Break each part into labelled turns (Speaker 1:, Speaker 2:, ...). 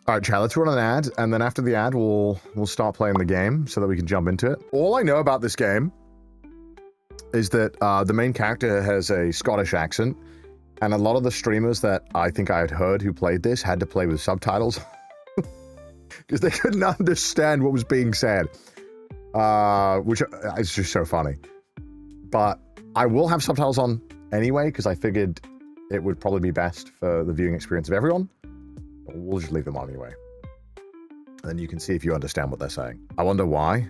Speaker 1: All right, chat, let's run an ad, and then after the ad, we'll start playing the game so that we can jump into it. All I know about this game is that the main character has a Scottish accent, and a lot of the streamers that I think I had heard who played this had to play with subtitles because they couldn't understand what was being said, which is just so funny. But I will have subtitles on anyway because I figured it would probably be best for the viewing experience of everyone. We'll just leave them on anyway. And then you can see if you understand what they're saying. I wonder why.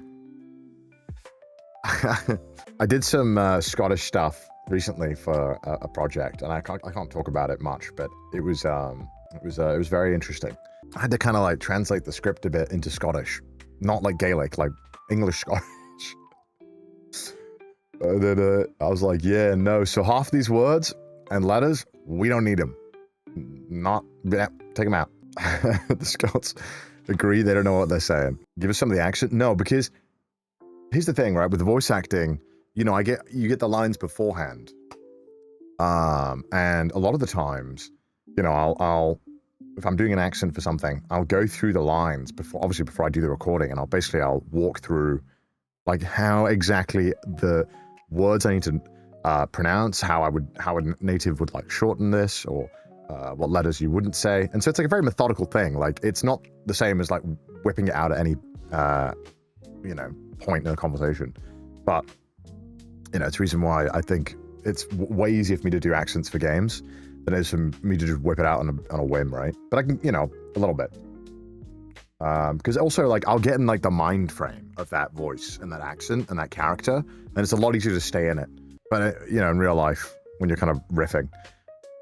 Speaker 1: I did some Scottish stuff recently for a project, and I can't talk about it much, but it was very interesting. I had to kind of like translate the script a bit into Scottish, not like Gaelic, like English Scottish. And then I was like, yeah, no. So half these words and letters, we don't need them. Yeah, take them out. The Scots agree they don't know what they're saying. Give us some of the accent. No, because here's the thing, right? With the voice acting, you know, you get the lines beforehand, and a lot of the times, you know, I'll if I'm doing an accent for something, I'll go through the lines before I do the recording, and I'll walk through like how exactly the words I need to pronounce, how a native would like shorten this, or what letters you wouldn't say. And so it's like a very methodical thing. Like, it's not the same as like whipping it out at any, you know, point in a conversation. But, you know, it's the reason why I think it's way easier for me to do accents for games than it is for me to just whip it out on a whim, right? But I can, you know, a little bit. Because also, like, I'll get in like the mind frame of that voice and that accent and that character, and it's a lot easier to stay in it. But, you know, in real life, when you're kind of riffing,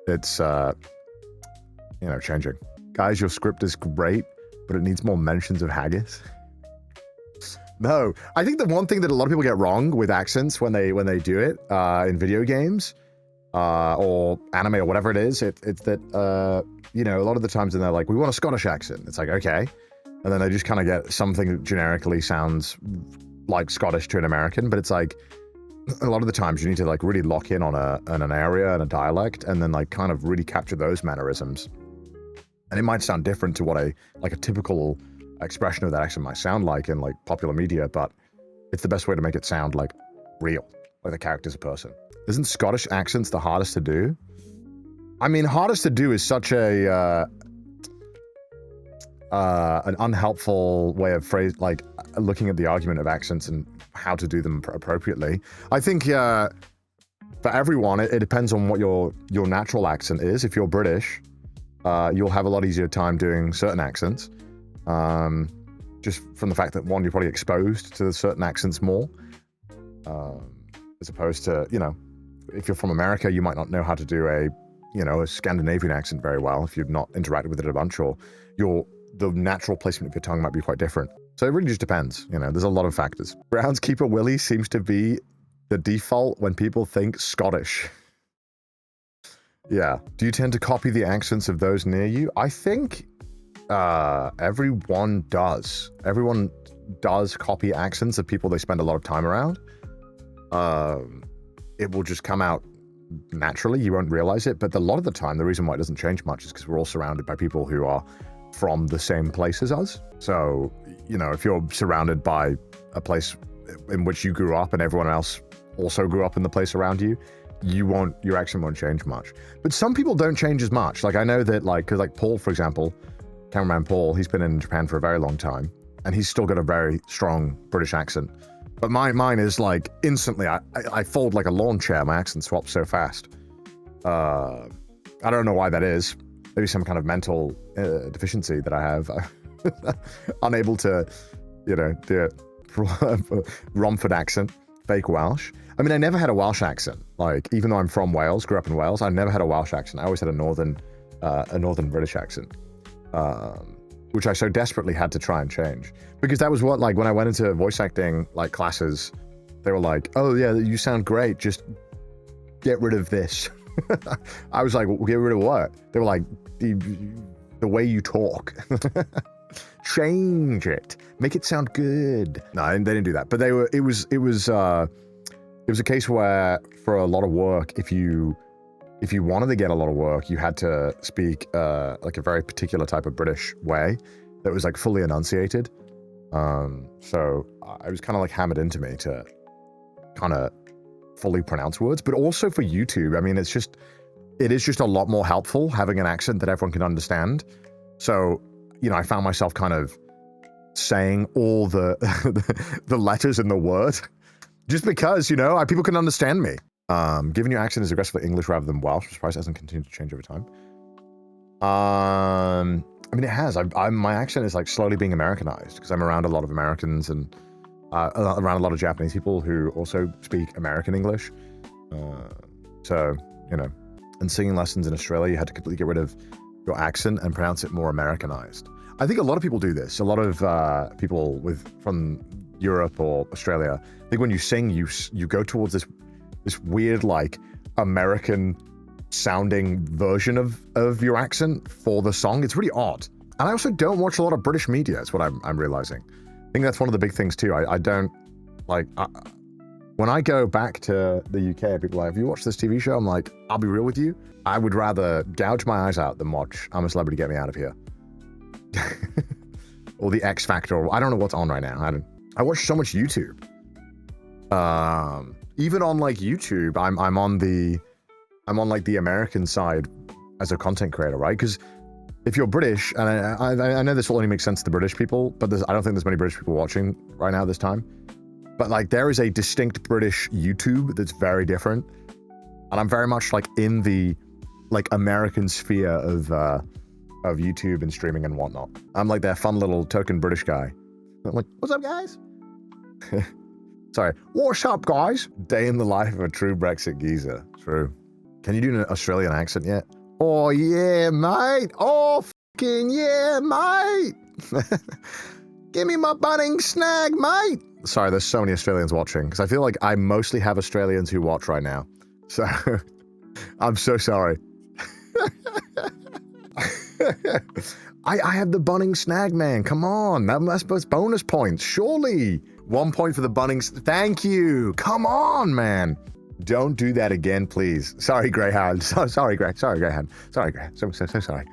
Speaker 1: it's, you know, changing. Guys, your script is great, but it needs more mentions of haggis. No, I think the one thing that a lot of people get wrong with accents when they do it in video games or anime or whatever it is, it's that, you know, a lot of the times they're like, we want a Scottish accent. It's like, okay. And then they just kind of get something that generically sounds like Scottish to an American, but it's like, a lot of the times you need to like really lock in on an area and a dialect, and then like kind of really capture those mannerisms. And it might sound different to what a typical expression of that accent might sound like in like popular media, but it's the best way to make it sound like real, like the character's a person. Isn't Scottish accents the hardest to do? I mean, hardest to do is such a an unhelpful way of like looking at the argument of accents and how to do them appropriately. I think for everyone, it depends on what your natural accent is. If you're British, you'll have a lot easier time doing certain accents, just from the fact that, one, you're probably exposed to certain accents more, as opposed to, you know, if you're from America, you might not know how to do a Scandinavian accent very well if you've not interacted with it a bunch, or the natural placement of your tongue might be quite different. So it really just depends, you know, there's a lot of factors. Groundskeeper Willie seems to be the default when people think Scottish. Yeah. Do you tend to copy the accents of those near you? I think everyone does. Everyone does copy accents of people they spend a lot of time around. It will just come out naturally. You won't realize it. But a lot of the time, the reason why it doesn't change much is because we're all surrounded by people who are from the same place as us. So, you know, if you're surrounded by a place in which you grew up and everyone else also grew up in the place around you, your accent won't change much. But some people don't change as much. Like, I know that, like, because like Paul, for example, cameraman Paul, he's been in Japan for a very long time, and he's still got a very strong British accent. But mine is like instantly, I fold like a lawn chair. My accent swaps so fast. I don't know why that is. Maybe some kind of mental deficiency that I have. Unable to, you know, do a Romford accent, fake Welsh. I mean, I never had a Welsh accent. Like, even though I'm from Wales, grew up in Wales, I never had a Welsh accent. I always had a northern British accent, which I so desperately had to try and change. Because that was what, like, when I went into voice acting, like, classes, they were like, oh yeah, you sound great, just get rid of this. I was like, well, get rid of what? They were like, the way you talk. Change it. Make it sound good. No, they didn't do that. But it was a case where, for a lot of work, if you if you wanted to get a lot of work, you had to speak like a very particular type of British way that was like fully enunciated. So it was kind of like hammered into me to kind of fully pronounce words, but also for YouTube, I mean, it is just a lot more helpful having an accent that everyone can understand. So, you know, I found myself kind of saying all the the letters in the word just because, you know, people can understand me. Given your accent is aggressively English rather than Welsh, I'm surprised it hasn't continued to change over time. I mean, it has. My accent is like slowly being Americanized because I'm around a lot of Americans and around a lot of Japanese people who also speak American English. So, you know, in singing lessons in Australia, you had to completely get rid of your accent and pronounce it more Americanized. I think a lot of people do this. A lot of people from Europe or Australia, I think when you sing, you go towards this weird, like, American sounding version of your accent for the song. It's really odd. And I also don't watch a lot of British media, is what I'm realizing. I think that's one of the big things too. I don't, like, when I go back to the UK, people are like, have you watched this TV show? I'm like, I'll be real with you. I would rather gouge my eyes out than watch I'm a Celebrity, Get Me Out of Here. Or the X Factor, or I don't know what's on right now. I watch so much YouTube. Even on like YouTube, I'm on like the American side as a content creator, right? Because if you're British, and I know this will only make sense to British people, but I don't think there's many British people watching right now this time. But like there is a distinct British YouTube that's very different, and I'm very much like in the like American sphere of YouTube and streaming and whatnot. I'm like that fun little token British guy. I'm like, what's up, guys? Sorry, what's up, guys? Day in the life of a true Brexit geezer. True. Can you do an Australian accent yet? Oh, yeah, mate. Oh, fucking yeah, mate. Give me my budding snag, mate. Sorry, there's so many Australians watching, because I feel like I mostly have Australians who watch right now. So, I'm so sorry. I have the Bunning snag, man. Come on. That's bonus points. Surely. 1 point for the Bunnings. Thank you. Come on, man. Don't do that again, please. Sorry, Greyhound. Sorry, Greg. Sorry, Greyhound. Sorry, Greg. So sorry.